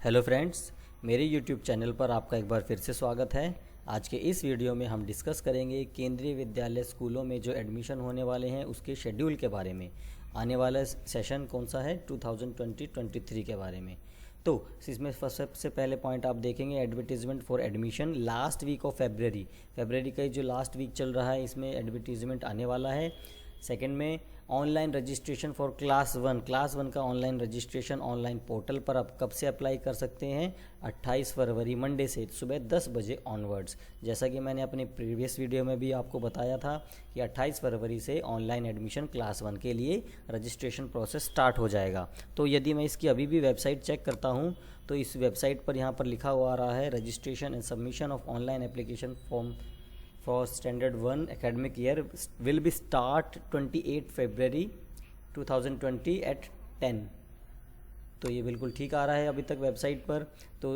Hello friends, मेरे YouTube channel पर आपका एक बार फिर से स्वागत है। आज के इस वीडियो में हम डिस्कस करेंगे केंद्रीय विद्यालय स्कूलों में जो एडमिशन होने वाले हैं उसके शेड्यूल के बारे में। आने वाला सेशन कौन सा है 2020-23 के बारे में। तो इसमें सबसे पहले पॉइंट आप देखेंगे advertisement for admission last week of February का जो लास्ट वीक चल रहा है इसमें एडवर्टीजमेंट आने वाला है। सेकंड में online registration for class one का ऑनलाइन रजिस्ट्रेशन ऑनलाइन पोर्टल पर आप कब से अप्लाई कर सकते हैं 28 फरवरी मंडे से सुबह 10 बजे ऑनवर्ड्स। जैसा कि मैंने अपने प्रीवियस वीडियो में भी आपको बताया था कि 28 फरवरी से ऑनलाइन एडमिशन क्लास 1 के लिए रजिस्ट्रेशन प्रोसेस स्टार्ट हो जाएगा। तो यदि मैं इसकी अभी भी वेबसाइट चेक करता हूँ तो इस वेबसाइट पर यहाँ पर लिखा हुआ आ रहा है registration and submission of online application form for standard 1 academic year will be start 28 February 2020 at 10। तो ये बिल्कुल ठीक आ रहा है अभी तक वेबसाइट पर। तो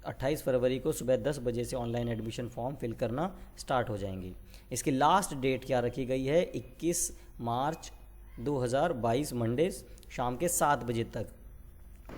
28 फरवरी को सुबह 10 बजे से ऑनलाइन एडमिशन फॉर्म फिल करना स्टार्ट हो जाएंगी। इसकी लास्ट डेट क्या रखी गई है 21 मार्च 2022 मंडे शाम के 7 बजे तक।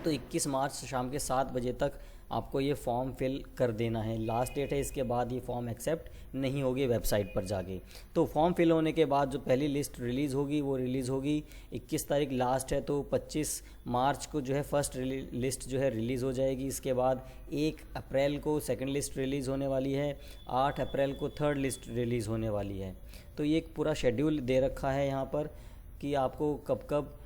तो 21 मार्च शाम के 7 बजे तक आपको ये फॉर्म फिल कर देना है, लास्ट डेट है। इसके बाद ये फॉर्म एक्सेप्ट नहीं होगी वेबसाइट पर जाके। तो फॉर्म फिल होने के बाद जो पहली लिस्ट रिलीज़ होगी वो रिलीज़ होगी 21 तारीख लास्ट है, तो 25 मार्च को जो है फर्स्ट लिस्ट जो है रिलीज़ हो जाएगी। इसके बाद 1 अप्रैल को सेकंड लिस्ट रिलीज़ होने वाली है, 8 अप्रैल को थर्ड लिस्ट रिलीज़ होने वाली है। तो ये एक पूरा शेड्यूल दे रखा है यहाँ पर कि आपको कब कब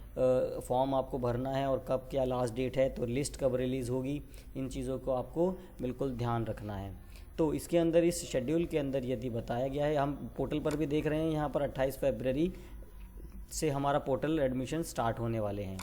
फॉर्म आपको भरना है और कब क्या लास्ट डेट है, तो लिस्ट कब रिलीज़ होगी, इन चीज़ों को आपको बिल्कुल ध्यान रखना है। तो इसके अंदर इस शेड्यूल के अंदर यदि बताया गया है, हम पोर्टल पर भी देख रहे हैं यहाँ पर 28 फरवरी से हमारा पोर्टल एडमिशन स्टार्ट होने वाले हैं।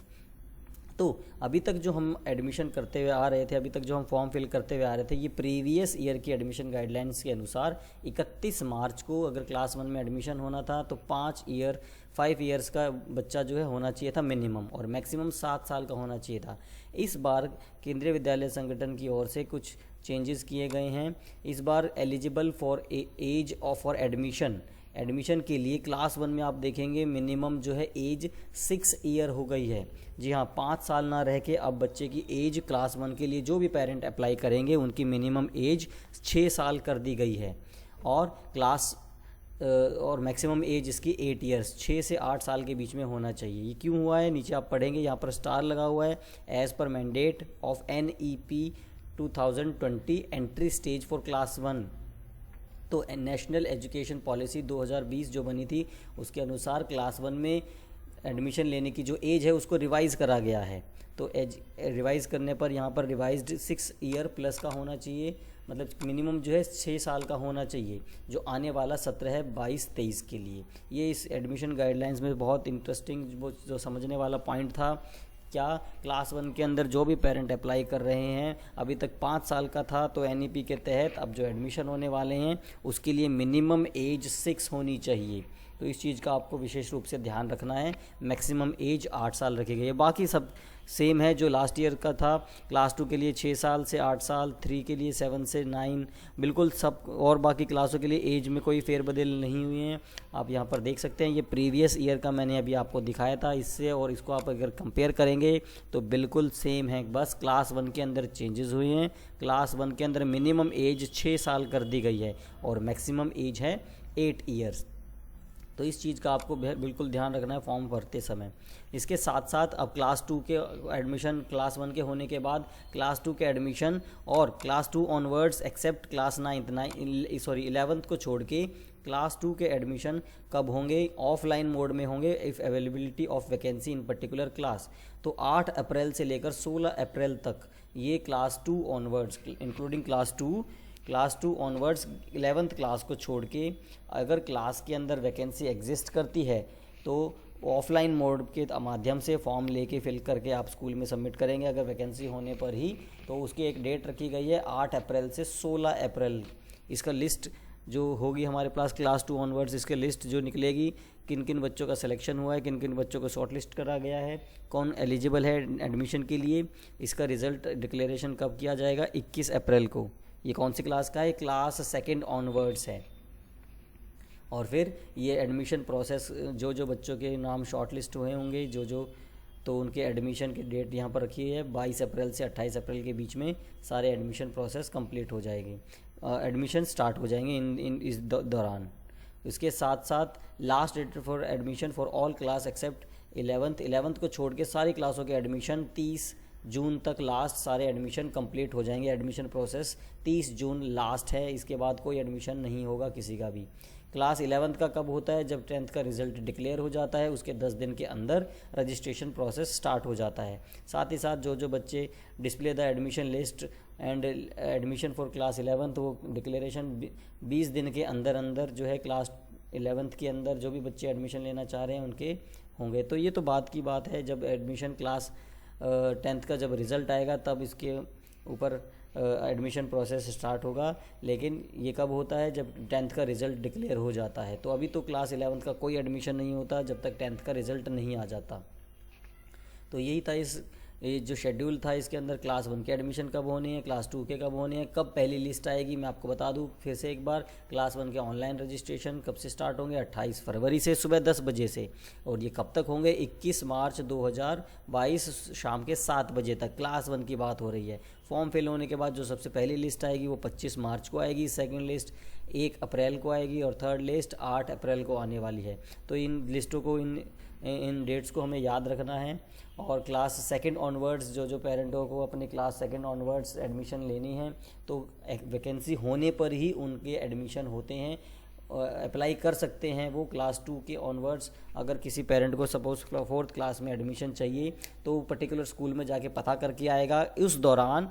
तो अभी तक जो हम एडमिशन करते हुए आ रहे थे, अभी तक जो हम फॉर्म फिल करते हुए आ रहे थे, ये प्रीवियस ईयर की एडमिशन गाइडलाइंस के अनुसार 31 मार्च को अगर क्लास 1 में एडमिशन होना था तो 5 ईयर्स का बच्चा जो है होना चाहिए था मिनिमम, और मैक्सिमम 7 साल का होना चाहिए था। इस बार केंद्रीय विद्यालय संगठन की ओर से कुछ चेंजेस किए गए हैं। इस बार eligible for age for admission के लिए क्लास 1 में आप देखेंगे मिनिमम जो है एज 6 ईयर हो गई है। जी हाँ, 5 साल ना रह के अब बच्चे की एज क्लास 1 के लिए जो भी पेरेंट अप्लाई करेंगे उनकी मिनिमम एज 6 साल कर दी गई है, और मैक्सिमम एज इसकी 8 ईयर्स 6 से 8 साल के बीच में होना चाहिए। ये क्यों हुआ है नीचे आप पढ़ेंगे, यहाँ पर स्टार लगा हुआ है as per mandate of NEP 2020 entry stage for class 1। तो नेशनल एजुकेशन पॉलिसी 2020 जो बनी थी उसके अनुसार क्लास 1 में एडमिशन लेने की जो एज है उसको रिवाइज़ करा गया है। तो एज रिवाइज़ करने पर यहाँ पर रिवाइज्ड 6 ईयर प्लस का होना चाहिए, मतलब मिनिमम जो है 6 साल का होना चाहिए, जो आने वाला सत्र है 22-23 के लिए। ये इस एडमिशन गाइडलाइंस में बहुत इंटरेस्टिंग जो समझने वाला पॉइंट था। क्या क्लास 1 के अंदर जो भी पेरेंट अप्लाई कर रहे हैं, अभी तक 5 साल का था, तो NEP के तहत अब जो एडमिशन होने वाले हैं उसके लिए मिनिमम एज 6 होनी चाहिए। तो इस चीज़ का आपको विशेष रूप से ध्यान रखना है। मैक्सिमम एज 8 साल रखी गई है, बाकी सब सेम है जो लास्ट ईयर का था। क्लास 2 के लिए 6 साल से 8 साल, 3 के लिए 7 से 9, बिल्कुल सब, और बाकी क्लासों के लिए एज में कोई फेरबदल नहीं हुए हैं। आप यहाँ पर देख सकते हैं, ये प्रीवियस ईयर का मैंने अभी आपको दिखाया था इससे, और इसको आप अगर कंपेयर करेंगे तो बिल्कुल सेम है, बस क्लास 1 के अंदर चेंजेस हुए हैं। क्लास 1 के अंदर मिनिमम एज 6 साल कर दी गई है और मैक्सिमम एज है 8 ईयर्स। तो इस चीज़ का आपको बिल्कुल ध्यान रखना है फॉर्म भरते समय। इसके साथ साथ अब क्लास 2 के एडमिशन क्लास 1 के होने के बाद क्लास 2 के एडमिशन और class 2 onwards accept class 11th को छोड़ के क्लास 2 के एडमिशन कब होंगे, ऑफलाइन मोड में होंगे if availability of vacancy in particular class. तो 8 अप्रैल से लेकर 16 अप्रैल तक ये class 2 onwards including class 2 onwards 11th class को छोड़ के अगर क्लास के अंदर वैकेंसी एग्जिस्ट करती है तो ऑफलाइन मोड के माध्यम से फॉर्म लेके फिल करके आप स्कूल में सबमिट करेंगे। अगर वैकेंसी होने पर ही तो उसकी एक डेट रखी गई है 8 अप्रैल से 16 अप्रैल। इसका लिस्ट जो होगी हमारे पास क्लास 2 ऑनवर्ड्स, इसके लिस्ट जो निकलेगी, किन किन बच्चों का सिलेक्शन हुआ है, किन किन बच्चों को शॉर्ट लिस्ट करा गया है, कौन एलिजिबल है एडमिशन के लिए, इसका रिजल्ट डिक्लेरेशन कब किया जाएगा 21 अप्रैल को। ये कौन सी क्लास का है, क्लास 2 ऑनवर्ड्स है। और फिर ये एडमिशन प्रोसेस जो बच्चों के नाम शॉर्ट लिस्ट हुए होंगे, जो तो उनके एडमिशन की डेट यहाँ पर रखी है 22 अप्रैल से 28 अप्रैल के बीच में सारे एडमिशन प्रोसेस कंप्लीट हो जाएगी, एडमिशन स्टार्ट हो जाएंगे इन इस दौरान। इसके साथ साथ last date for admission for all class except 11th को छोड़ के सारी क्लासों के एडमिशन 30 जून तक लास्ट सारे एडमिशन कंप्लीट हो जाएंगे। एडमिशन प्रोसेस 30 जून लास्ट है, इसके बाद कोई एडमिशन नहीं होगा किसी का भी। क्लास 11th का कब होता है? जब 10th का रिजल्ट डिक्लेयर हो जाता है, उसके 10 दिन के अंदर रजिस्ट्रेशन प्रोसेस स्टार्ट हो जाता है। साथ ही साथ जो बच्चे display the admission list and admission for class 11th, वो डिक्लेरेशन 20 दिन के अंदर जो है क्लास 11th के अंदर जो भी बच्चे एडमिशन लेना चाह रहे हैं उनके होंगे। तो ये तो बात की बात है, जब एडमिशन क्लास 10th का जब रिज़ल्ट आएगा तब इसके ऊपर एडमिशन प्रोसेस स्टार्ट होगा। लेकिन ये कब होता है? जब 10th का रिज़ल्ट डिक्लेयर हो जाता है। तो अभी तो क्लास 11th का कोई एडमिशन नहीं होता जब तक 10th का रिज़ल्ट नहीं आ जाता। तो यही था ये जो शेड्यूल था, इसके अंदर क्लास 1 के एडमिशन कब होने हैं, क्लास 2 के कब होने हैं, कब पहली लिस्ट आएगी मैं आपको बता दूं फिर से एक बार। क्लास 1 के ऑनलाइन रजिस्ट्रेशन कब से स्टार्ट होंगे? 28 फरवरी से सुबह 10 बजे से, और ये कब तक होंगे? 21 मार्च 2022 शाम के 7 बजे तक। क्लास 1 की बात हो रही है। फॉर्म फिल होने के बाद जो सबसे पहली लिस्ट आएगी वो 25 मार्च को आएगी, सेकंड लिस्ट 1 अप्रैल को आएगी और थर्ड लिस्ट 8 अप्रैल को आने वाली है। तो इन लिस्टों को इन डेट्स को हमें याद रखना है। और क्लास सेकंड ऑनवर्ड्स जो पेरेंटों को अपने क्लास सेकंड ऑनवर्ड्स एडमिशन लेनी है तो वैकेंसी होने पर ही उनके एडमिशन होते हैं, अप्लाई कर सकते हैं वो क्लास 2 के ऑनवर्ड्स। अगर किसी पेरेंट को सपोज 4th क्लास में एडमिशन चाहिए तो पर्टिकुलर स्कूल में जाके पता करके आएगा। उस दौरान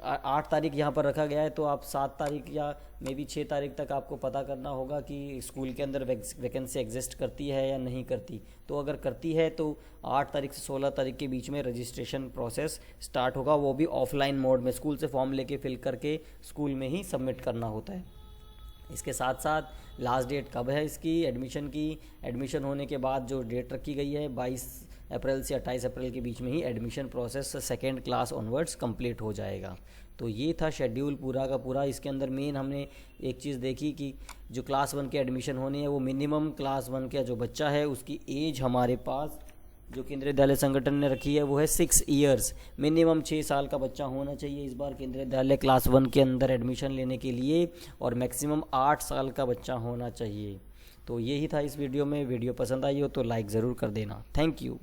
8 तारीख यहाँ पर रखा गया है, तो आप 7 तारीख या मे बी 6 तारीख तक आपको पता करना होगा कि स्कूल के अंदर वैकेंसी एग्जिस्ट करती है या नहीं करती। तो अगर करती है तो 8 तारीख से 16 तारीख के बीच में रजिस्ट्रेशन प्रोसेस स्टार्ट होगा, वो भी ऑफलाइन मोड में। स्कूल से फॉर्म लेके फिल करके स्कूल में ही सबमिट करना होता है। इसके साथ साथ लास्ट डेट कब है इसकी एडमिशन की? एडमिशन होने के बाद जो डेट रखी गई है 22 अप्रैल से 28 अप्रैल के बीच में ही admission process second class onwards complete हो जाएगा। तो ये था शेड्यूल पूरा का पूरा। इसके अंदर मेन हमने एक चीज़ देखी कि जो क्लास 1 के एडमिशन होने हैं वो मिनिमम क्लास 1 का जो बच्चा है उसकी एज हमारे पास जो केंद्रीय विद्यालय संगठन ने रखी है वो है 6 ईयर्स। मिनिमम 6 साल का बच्चा होना चाहिए इस बार केंद्रीय विद्यालय क्लास 1 के अंदर एडमिशन लेने के लिए, और मैक्सिमम 8 साल का बच्चा होना चाहिए। तो यही था इस वीडियो में। वीडियो पसंद आई हो तो लाइक ज़रूर कर देना। Thank you.